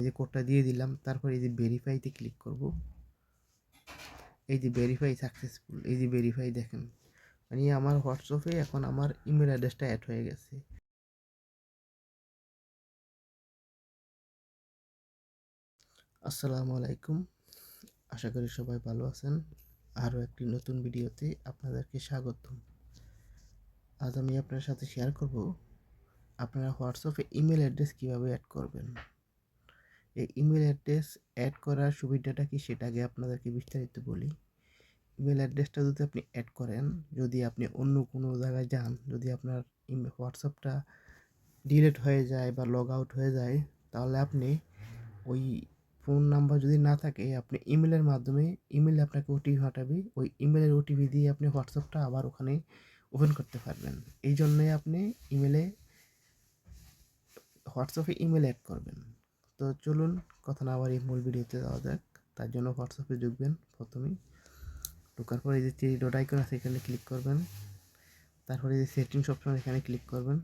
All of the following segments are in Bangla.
এই যে কোডটা দিয়ে দিলাম, তারপর এই যে ভেরিফাইতে ক্লিক করব। এই যে ভেরিফাই সাকসেসফুল, এই যে ভেরিফাই দেখেন, মানে আমার হোয়াটসঅ্যাপে এখন আমার ইমেল অ্যাড্রেসটা অ্যাড হয়ে গেছে। আসসালামু আলাইকুম, আশা করি সবাই ভালো আছেন। আরও একটি নতুন ভিডিওতে আপনাদেরকে স্বাগতম। আজ আমি আপনার সাথে শেয়ার করব আপনারা হোয়াটসঅ্যাপে ইমেল অ্যাড্রেস কীভাবে অ্যাড করবেন। এই ইমেল অ্যাড্রেস অ্যাড করার সুবিধাটা কি সেটা আগে আপনাদেরকে বিস্তারিত বলি। ইমেল অ্যাড্রেসটা যদি আপনি অ্যাড করেন, যদি আপনি অন্য কোনো জায়গায় যান, যদি আপনার হোয়াটসঅ্যাপটা ডিলিট হয়ে যায় বা লগ আউট হয়ে যায়, তাহলে আপনি ওই ফোন নাম্বার যদি না থাকে, আপনি ইমেলের মাধ্যমে ইমেলে আপনাকে ওটিপি পাঠাবে, ওই ইমেলের ওটিপি দিয়ে আপনি হোয়াটসঅ্যাপটা আবার ওখানে ওপেন করতে পারবেন। এই জন্যই আপনি হোয়াটসঅ্যাপে ইমেল অ্যাড করবেন। তো চলুন কথা না বাড়িয়ে মূল ভিডিওতে যাওয়া যাক। তার জন্য হোয়াটসঅ্যাপে ঢুকবেন। প্রথমেই ঢোকার পরে এই যে থ্রি ডট আইকন আছে এখানে ক্লিক করবেন। তারপরে এই যে সেটিংস অপশন এখানে ক্লিক করবেন।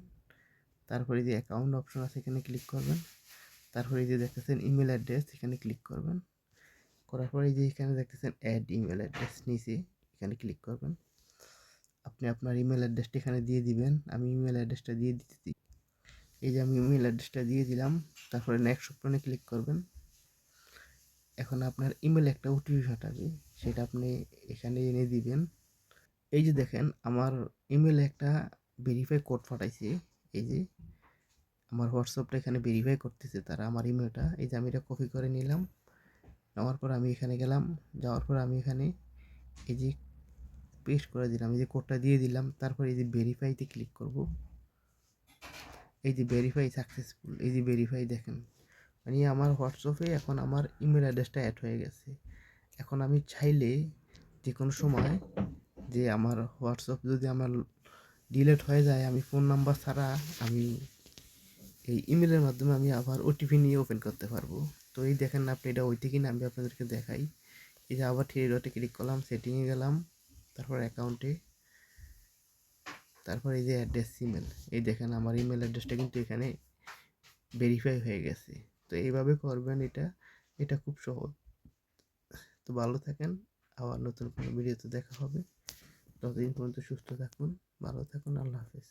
তারপরে যে অ্যাকাউন্ট অপশন আছে এখানে ক্লিক করবেন। তারপরে এই যে দেখতেছেন ইমেল অ্যাড্রেস এখানে ক্লিক করবেন। করার পরে এই যে এখানে দেখতেছেন অ্যাড ইমেল অ্যাড্রেস নিচে এখানে ক্লিক করবেন। আপনি আপনার ইমেল অ্যাড্রেসটা এখানে দিয়ে দিবেন। আমি ইমেল অ্যাড্রেসটা দিয়ে দিতেছি। এই যে আমি ইমেল অ্যাড্রেসটা দিয়ে দিলাম। তারপরে নেক্সট অপশনে ক্লিক করবেন। এখন আপনার ইমেলে একটা ওটিপি পাঠাবে, সেটা আপনি এখানে এনে দিবেন। এই যে দেখেন আমার ইমেলে একটা ভেরিফাই কোড পাঠাইছে। এই যে আমার হোয়াটসঅ্যাপটা এখানে ভেরিফাই করতেছে তারা আমার ইমেলটা। এই যে আমি এটা কপি করে নিলাম। নেওয়ার পর আমি এখানে গেলাম। যাওয়ার পর আমি এখানে এই যে পেস্ট করে দিলাম, এই যে কোডটা দিয়ে দিলাম। তারপর এই যে ভেরিফাইতে ক্লিক করব। এই যে ভেরিফাই সাকসেসফুল, এই যে ভেরিফাই দেখেন, মানে আমার হোয়াটসঅ্যাপে এখন আমার ইমেল অ্যাড্রেসটা অ্যাড হয়ে গেছে। এখন আমি চাইলে যে কোনো সময় যে আমার হোয়াটসঅ্যাপ যদি আমার ডিলিট হয়ে যায়, আমি ফোন নাম্বার ছাড়া আমি এই ইমেলের মাধ্যমে আমি আবার ওটিপি নিয়ে ওপেন করতে পারবো। তো এই দেখেন না আপনি, এটা ওইটি কিনা আমি আপনাদেরকে দেখাই। এই যে আবার থ্রি ডটে ক্লিক করলাম, সেটিংয়ে গেলাম, তারপর অ্যাকাউন্টে, তারপর এই যে অ্যাড্রেস ইমেল, এই দেখেন আমার ইমেল অ্যাড্রেসটা কিন্তু এখানে ভেরিফাই হয়ে গেছে। তো এইভাবে করবেন, এটা খুব সহজ। তো ভালো থাকেন, আবার নতুন কোনো ভিডিওতে দেখা হবে। ততদিন পর্যন্ত সুস্থ থাকুন, ভালো থাকুন, আল্লাহ হাফেজ।